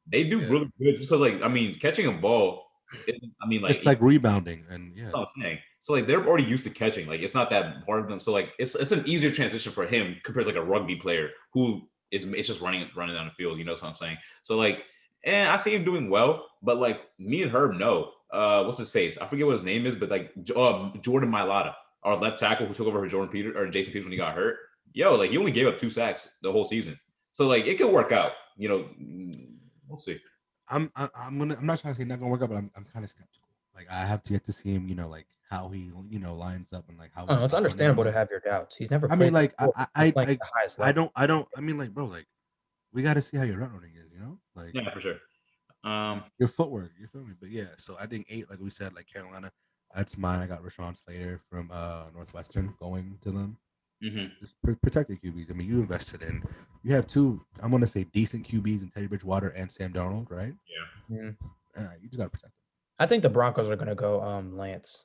they do really good just because, like, I mean, catching a ball, it's like rebounding, and yeah, that's what I'm saying. So like they're already used to catching, like it's not that hard of them. So like it's an easier transition for him compared to like a rugby player who it's just running down the field. You know what I'm saying? So like, and I see him doing well, but like me and Herb know, what's his face? I forget what his name is, but like Jordan Mailata, our left tackle who took over for Jason Peters when he got hurt. Yo, like he only gave up 2 sacks the whole season. So like it could work out. You know, we'll see. I'm not trying to say not gonna work out, but I'm kind of skeptical. Like I have to get to see him, you know, like how he, you know, lines up and like how. Oh, it's understandable to have your doubts. He's never. I mean, like I don't. I mean, like, bro, like we got to see how your route running is, you know, like yeah, for sure. Your footwork, you feel me? But yeah, so I think 8, like we said, like Carolina, that's mine. I got Rashawn Slater from Northwestern going to them. Mm-hmm. Just protect your QBs. I mean, you invested in. You have 2. I'm gonna say decent QBs in Teddy Bridgewater and Sam Darnold, right? Yeah. You just gotta protect them. I think the Broncos are gonna go Lance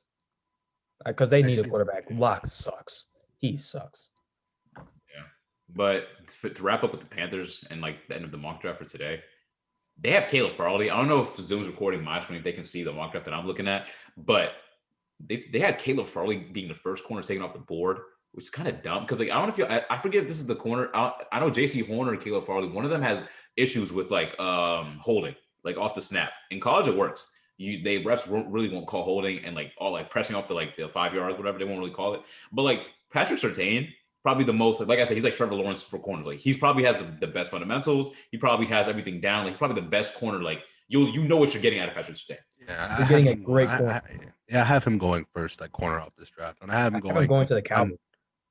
because they need a quarterback. Locke sucks. He sucks. Yeah, but to wrap up with the Panthers and like the end of the mock draft for today, they have Caleb Farley. I don't know if Zoom's recording my screen if they can see the mock draft that I'm looking at, but they had Caleb Farley being the first corner taken off the board, which is kind of dumb because like I don't know if I forget if this is the corner. I know J.C. Horner and Caleb Farley. One of them has issues with like holding, like off the snap. In college, it works. They refs really won't call holding and like all like pressing off the 5 yards, whatever they won't really call it. But like Patrick Surtain, probably the most like I said, he's like Trevor Lawrence for corners. Like he's probably has the best fundamentals. He probably has everything down. Like he's probably the best corner. Like you know what you're getting out of Patrick Surtain. Yeah, you're getting a great corner. I have him going first, like corner off this draft, and I have him going to the Cowboys.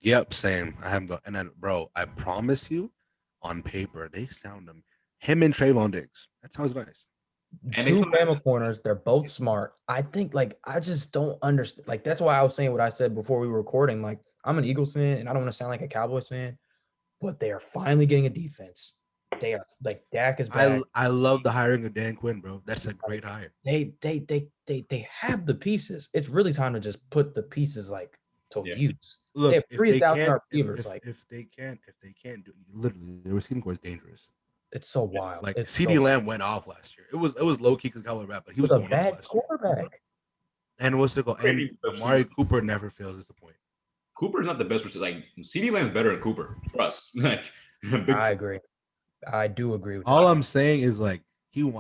Yep, same. I have him go, and then bro, I promise you, on paper they sound him and Trayvon Diggs. That sounds nice. And 2 Bama corners, they're both smart. I think, like, I just don't understand. Like, that's why I was saying what I said before we were recording. Like, I'm an Eagles fan, and I don't want to sound like a Cowboys fan, but they are finally getting a defense. They are like Dak is back. I love the hiring of Dan Quinn, bro. That's a great hire. They have the pieces. It's really time to just put the pieces like to use. Look, they have if they 3,000 can't, receivers. if they can't do, literally, the receiving core is dangerous. It's so wild. Like it's CD so Lamb went off last year. It was low key because Cowboy rap, but he was a going off bad last year. quarterback. And what's the goal? And Amari Cooper never fails to disappoint. Cooper's not the best receiver. Like CD Lamb's better than Cooper. Trust. Like I agree. I do agree with all that. I'm saying is like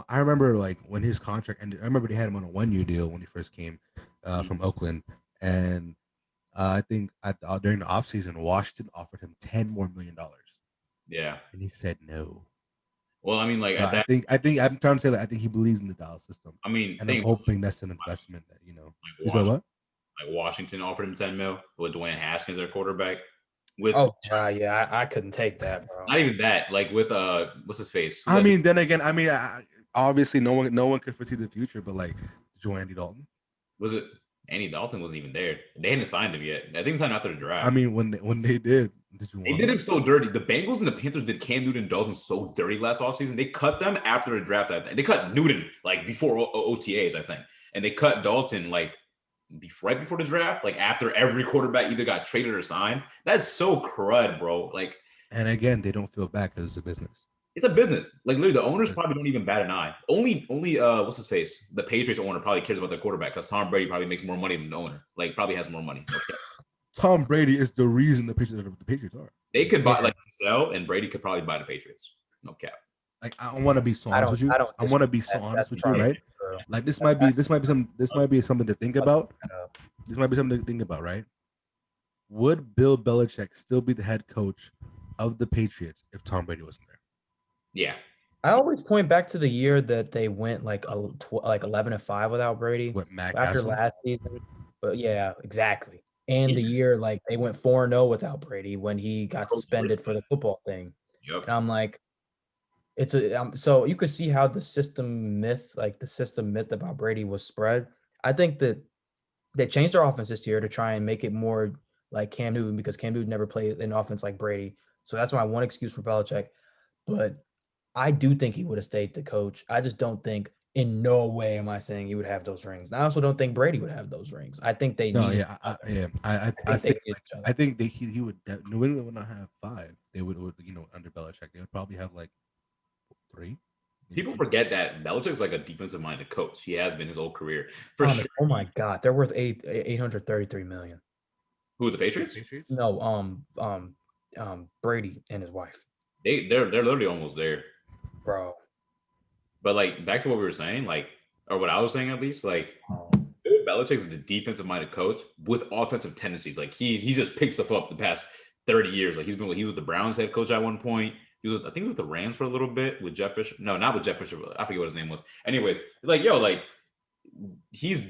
I remember like when his contract ended. I remember they had him on a 1-year deal when he first came from Oakland, and I think during the offseason, Washington offered him $10 more million. Yeah, and he said no. Well, I mean, like I think I'm trying to say that I think he believes in the Dallas system. I mean, and I'm hoping that's an investment that like what? Like Washington offered him 10 mil with Dwayne Haskins, their quarterback. Yeah, I couldn't take that, bro. Not even that. Like with what's his face? I mean, then again, obviously no one could foresee the future, but like Andy Dalton. Was it Andy Dalton wasn't even there? They hadn't signed him yet. I think it was after the draft. I mean, when they did they did him so dirty. The Bengals and the Panthers did Cam Newton and Dalton so dirty last offseason. They cut them after the draft. I think they cut Newton like before OTAs, I think, and they cut Dalton like right before the draft, like after every quarterback either got traded or signed. That's so crud, bro. Like, and again, they don't feel bad because it's a business. It's a business. Like literally, the owners probably don't even bat an eye. Only what's his face? The Patriots owner probably cares about their quarterback because Tom Brady probably makes more money than the owner. Like probably has more money. Okay. Tom Brady is the reason the Patriots are. They could buy like sell, and Brady could probably buy the Patriots. No cap. Like I want to be so honest with you. I want to be so honest with you, right? Like this might be something to think about. This might be something to think about, right? Would Bill Belichick still be the head coach of the Patriots if Tom Brady wasn't there? Yeah. I always point back to the year that they went like 11-5 without Brady. What, Mac after Castle? Last season? But yeah, exactly. And the year like they went 4-0 without Brady when he got suspended for the football thing. Yep. And I'm like, it's so you could see how the system myth about Brady was spread. I think that they changed their offense this year to try and make it more like Cam Newton because Cam Newton never played an offense like Brady. So that's my one excuse for Belichick. But I do think he would have stayed the coach. I just don't think in no way am I saying he would have those rings. And I also don't think Brady would have those rings. I think they need. I think he would. New England would not have 5. They would under Belichick they would probably have like 3. People forget that Belichick's like a defensive-minded coach. He has been his whole career. Sure. Oh my God, they're worth $833 million. Who, the Patriots? No, Brady and his wife. They're literally almost there, bro. But like back to what we were saying, like, or what I was saying at least, like, Bill Belichick's the defensive-minded coach with offensive tendencies. Like he just picked stuff up the past 30 years. Like he was the Browns head coach at one point. I think he was with the Rams for a little bit with Jeff Fisher. No, not with Jeff Fisher. I forget what his name was. Anyways, like, he's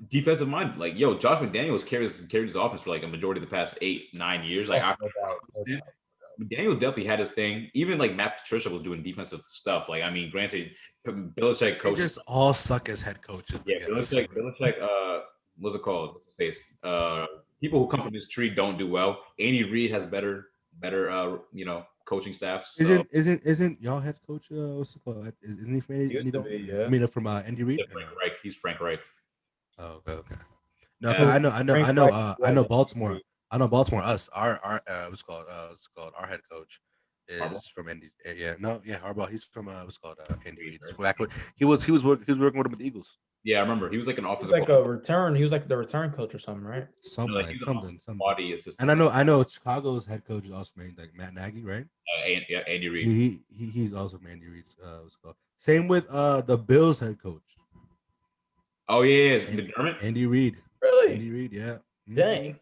defensive minded. Like, Josh McDaniels carried his offense for like a majority of the past 8-9 years. Like, McDaniels definitely had his thing. Even like Matt Patricia was doing defensive stuff. Like, I mean, granted, Belichick coaches. They just all suck as head coaches. Yeah, Belichick. What's it called? What's his face? People who come from this tree don't do well. Andy Reid has better, coaching staff. So. Isn't y'all head coach? What's it called? Isn't he from Andy? Yeah. I mean, from Andy Reid. Yeah, Frank Reich. He's Frank Reich. Oh, okay. No, I know Baltimore. I know Baltimore. Our what's called our head coach is Harbaugh? From Andy. Harbaugh. He's from what's called Andy Reid. He was working with him with the Eagles. Yeah, I remember. He was like an offensive. He was like the return coach or something, right? Something. Body assistant. And I know Chicago's head coach is also like Matt Nagy, right? Andy Reid. He's also from Andy Reid's what's called. Same with the Bills head coach. Oh yeah, McDermott. Andy Reid. Really? Andy Reid, yeah. Dang.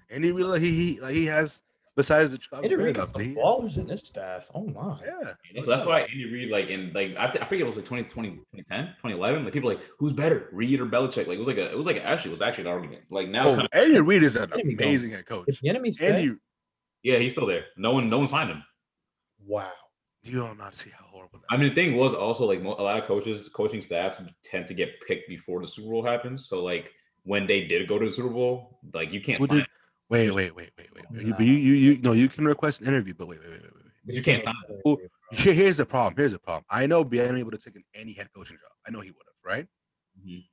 Andy Reid, he has besides the Chicago Andy Reid got the ballers in this staff. Oh my. Yeah. So that's why Andy Reid, I forget it was like 2020, 2010, 2011. Like people were like, who's better, Reid or Belichick? Like it was actually an argument. Like now, Andy Reid is an amazing head coach. If the enemy yeah, he's still there. No one signed him. Wow. You don't not see how horrible that. I mean, the thing was also like a lot of coaching staffs tend to get picked before the Super Bowl happens. So like when they did go to the Super Bowl, like you can't. Wait. You no, you can request an interview, but wait. But you can't sign it. Well, here's the problem. I know being able to take any head coaching job. I know he would have, right? Mhm.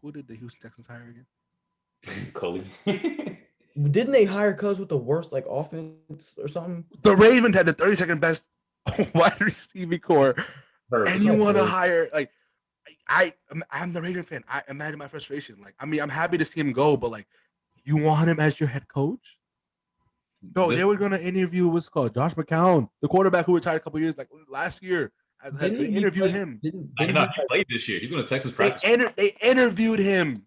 Who did the Houston Texans hire again? Cully. Didn't they hire Cuz with the worst like offense or something? The Ravens had the 32nd best wide receiving core, and you want to hire like I'm the Raven fan. I imagine my frustration. Like, I mean, I'm happy to see him go, but like, you want him as your head coach? No, they were gonna interview what's called Josh McCown, the quarterback who retired a couple years, like last year. They interviewed him. He played this year. He's going to Texas practice. They interviewed him.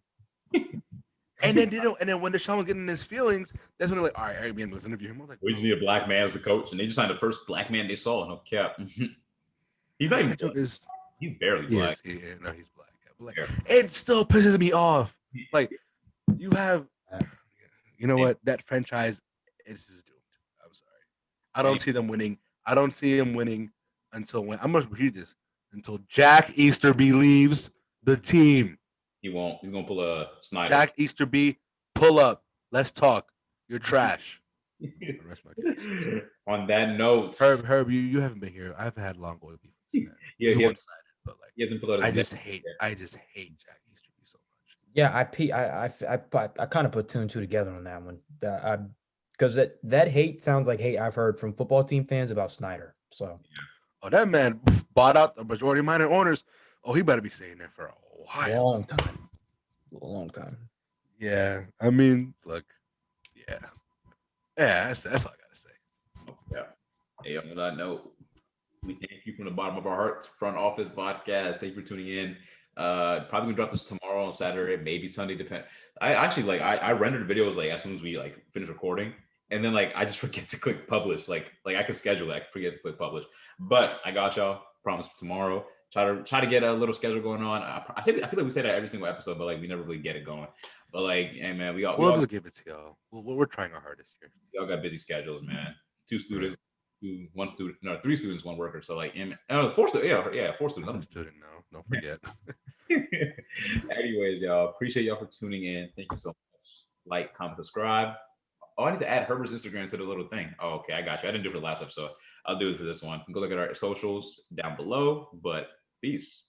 And then when Deshaun was getting his feelings, that's when they're like, all right, Airbnb, let's interview him. I was like, we just need a black man as the coach, and they just signed the first black man they saw. No cap. He's not even black. He's barely black. No, he's black. But like, it still pisses me off. Like, you have, you know what? That franchise is doomed. I'm sorry. I don't see them winning. I don't see him winning until when I'm gonna repeat this until Jack Easterby leaves the team. He won't. He's gonna pull a Snyder. Jack Easterby, pull up. Let's talk. You're trash. On that note, Herb, you haven't been here. I've had long oil beef. Yeah, one-sided, but like he hasn't pulled out. I just hate Jack Easterby so much. Yeah, I kind of put 2 and 2 together on that one. Because that hate sounds like hate I've heard from football team fans about Snyder. So, that man bought out the majority of minor owners. Oh, he better be staying there for a while. Long time. Yeah, I mean, look, yeah, that's all I gotta say. Yeah. Hey, on that note, we thank you from the bottom of our hearts. Front Office Podcast. Thank you for tuning in. Probably gonna drop this tomorrow on Saturday, maybe Sunday. Depend. I actually I rendered videos like as soon as we like finish recording, and then like I just forget to click publish. Like I could schedule it, I forget to click publish. But I got y'all. Promise for tomorrow. Try to get a little schedule going on. I feel like we say that every single episode, but like we never really get it going. But like, hey man, we'll just give it to y'all. We're trying our hardest here. Y'all got busy schedules, man. 2 students, 1 student, no, 3 students, 1 worker. So like, 4 students. Yeah, 4 students. I'm a student now. Don't forget. Anyways, y'all, appreciate y'all for tuning in. Thank you so much. Like, comment, subscribe. Oh, I need to add Herbert's Instagram to the little thing. Oh, okay, I got you. I didn't do it for the last episode. I'll do it for this one. Go look at our socials down below. But peace.